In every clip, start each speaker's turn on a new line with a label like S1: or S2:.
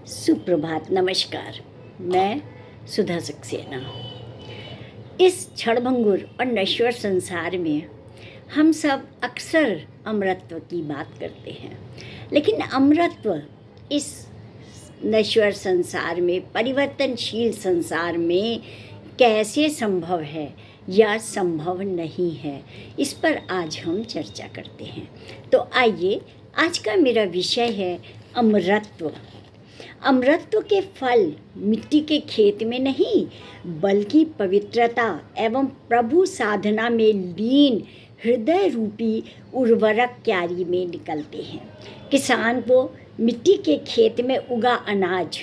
S1: सुप्रभात, नमस्कार। मैं सुधा सक्सेना। इस क्षणभंगुर और नश्वर संसार में हम सब अक्सर अमरत्व की बात करते हैं, लेकिन अमरत्व इस नश्वर संसार में, परिवर्तनशील संसार में कैसे संभव है या संभव नहीं है, इस पर आज हम चर्चा करते हैं। तो आइए, आज का मेरा विषय है अमरत्व। अमरत्व के फल मिट्टी के खेत में नहीं, बल्कि पवित्रता एवं प्रभु साधना में लीन हृदय रूपी उर्वरक क्यारी में निकलते हैं। किसान को मिट्टी के खेत में उगा अनाज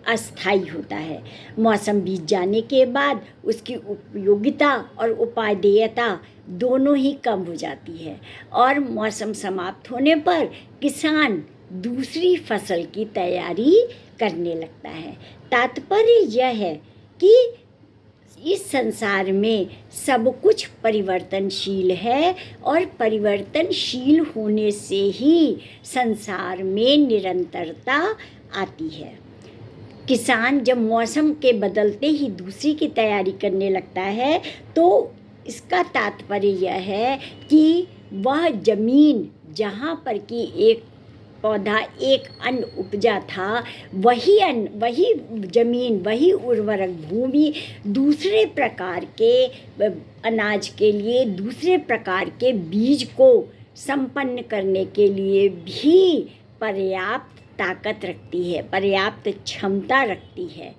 S1: अस्थायी होता है। मौसम बीत जाने के बाद उसकी उपयोगिता और उपादेयता दोनों ही कम हो जाती है और मौसम समाप्त होने पर किसान दूसरी फसल की तैयारी करने लगता है। तात्पर्य यह है कि इस संसार में सब कुछ परिवर्तनशील है और परिवर्तनशील होने से ही संसार में निरंतरता आती है। किसान जब मौसम के बदलते ही दूसरी की तैयारी करने लगता है तो इसका तात्पर्य यह है कि वह जमीन जहाँ पर कि एक पौधा एक अन्न उपजा था, वही अन्न, वही जमीन, वही उर्वरक भूमि दूसरे प्रकार के अनाज के लिए, दूसरे प्रकार के बीज को संपन्न करने के लिए भी पर्याप्त ताकत रखती है, पर्याप्त क्षमता रखती है।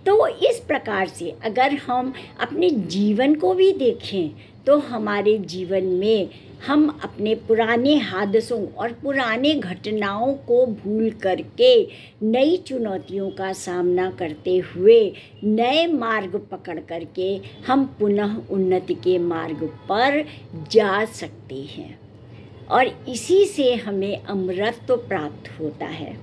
S1: तो इस प्रकार से अगर हम अपने जीवन को भी देखें तो हमारे जीवन में हम अपने पुराने हादसों और पुराने घटनाओं को भूल करके नई चुनौतियों का सामना करते हुए नए मार्ग पकड़ करके हम पुनः उन्नति के मार्ग पर जा सकते हैं और इसी से हमें अमरत्व प्राप्त होता है।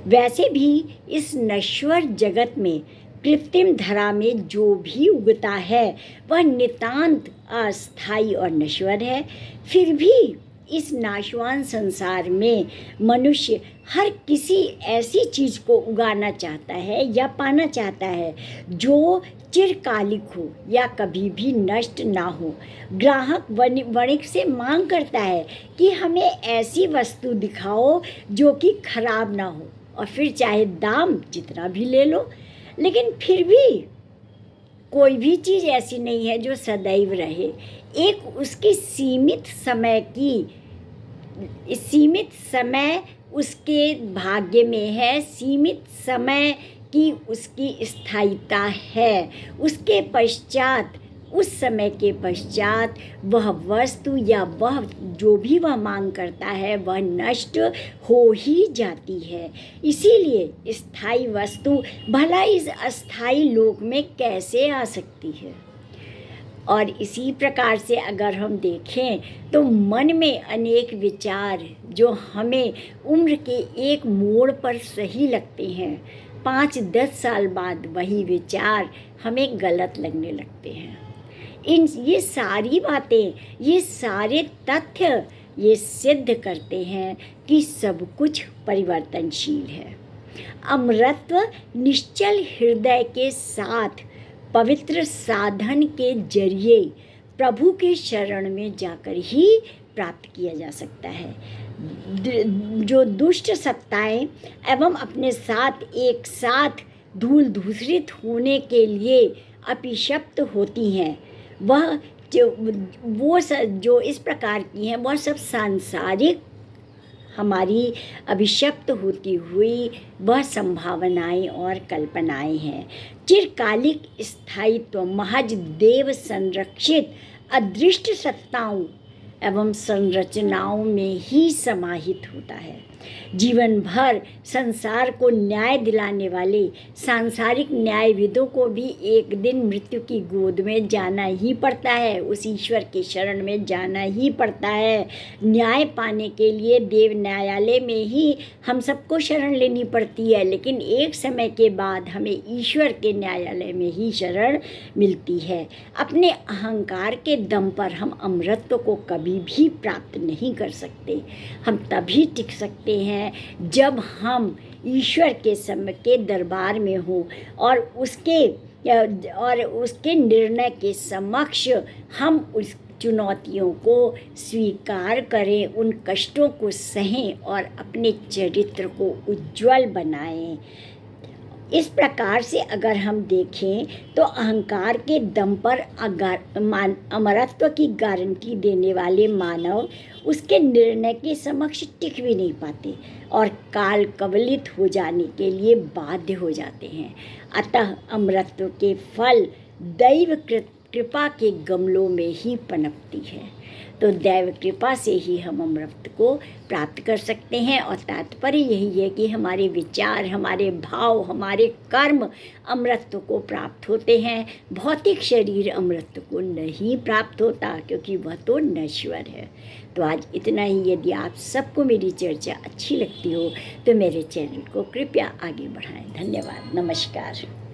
S1: वैसे भी इस नश्वर जगत में, कृत्रिम धरा में जो भी उगता है वह नितांत अस्थायी और नश्वर है। फिर भी इस नाशवान संसार में मनुष्य हर किसी ऐसी चीज़ को उगाना चाहता है या पाना चाहता है जो चिरकालिक हो या कभी भी नष्ट ना हो। ग्राहक वणिक से मांग करता है कि हमें ऐसी वस्तु दिखाओ जो कि खराब ना हो, और फिर चाहे दाम जितना भी ले लो, लेकिन फिर भी कोई भी चीज़ ऐसी नहीं है जो सदैव रहे। एक उसकी सीमित समय उसके भाग्य में है, सीमित समय की उसकी स्थायिता है। उसके पश्चात, उस समय के पश्चात वह वस्तु या वह जो भी वह मांग करता है वह नष्ट हो ही जाती है। इसीलिए स्थायी वस्तु भला इस अस्थायी लोक में कैसे आ सकती है। और इसी प्रकार से अगर हम देखें तो मन में अनेक विचार जो हमें उम्र के एक मोड़ पर सही लगते हैं, 5-10 साल बाद वही विचार हमें गलत लगने लगते हैं। ये सारी बातें, ये सारे तथ्य ये सिद्ध करते हैं कि सब कुछ परिवर्तनशील है। अमरत्व निश्चल हृदय के साथ पवित्र साधन के जरिए प्रभु के शरण में जाकर ही प्राप्त किया जा सकता है। जो दुष्ट सत्ताएं एवं अपने साथ एक साथ धूल धूसरित होने के लिए अभिशप्त होती हैं, वह जो इस प्रकार की हैं वह सब सांसारिक हमारी अभिशप्त होती हुई वह संभावनाएं और कल्पनाएं हैं। चिरकालिक स्थायित्व महज देव संरक्षित अदृष्ट सत्ताओं एवं संरचनाओं में ही समाहित होता है। जीवन भर संसार को न्याय दिलाने वाले सांसारिक न्यायविदों को भी एक दिन मृत्यु की गोद में जाना ही पड़ता है, उस ईश्वर के शरण में जाना ही पड़ता है। न्याय पाने के लिए देव न्यायालय में ही हम सबको शरण लेनी पड़ती है, लेकिन एक समय के बाद हमें ईश्वर के न्यायालय में ही शरण मिलती है। अपने अहंकार के दम पर हम अमरत्व को कभी कभी भी प्राप्त नहीं कर सकते। हम तभी टिक सकते हैं जब हम ईश्वर के समय के दरबार में हों और उसके निर्णय के समक्ष हम उस चुनौतियों को स्वीकार करें, उन कष्टों को सहें और अपने चरित्र को उज्जवल बनाएं। इस प्रकार से अगर हम देखें तो अहंकार के दम पर अमरत्व की गारंटी देने वाले मानव उसके निर्णय के समक्ष टिक भी नहीं पाते और काल कवलित हो जाने के लिए बाध्य हो जाते हैं। अतः अमरत्व के फल दैव कृपा के गमलों में ही पनपती है। तो दैव कृपा से ही हम अमृत को प्राप्त कर सकते हैं और तात्पर्य यही है कि हमारे विचार, हमारे भाव, हमारे कर्म अमृत को प्राप्त होते हैं। भौतिक शरीर अमृत को नहीं प्राप्त होता क्योंकि वह तो नश्वर है। तो आज इतना ही। यदि आप सबको मेरी चर्चा अच्छी लगती हो तो मेरे चैनल को कृपया आगे बढ़ाएं। धन्यवाद। नमस्कार।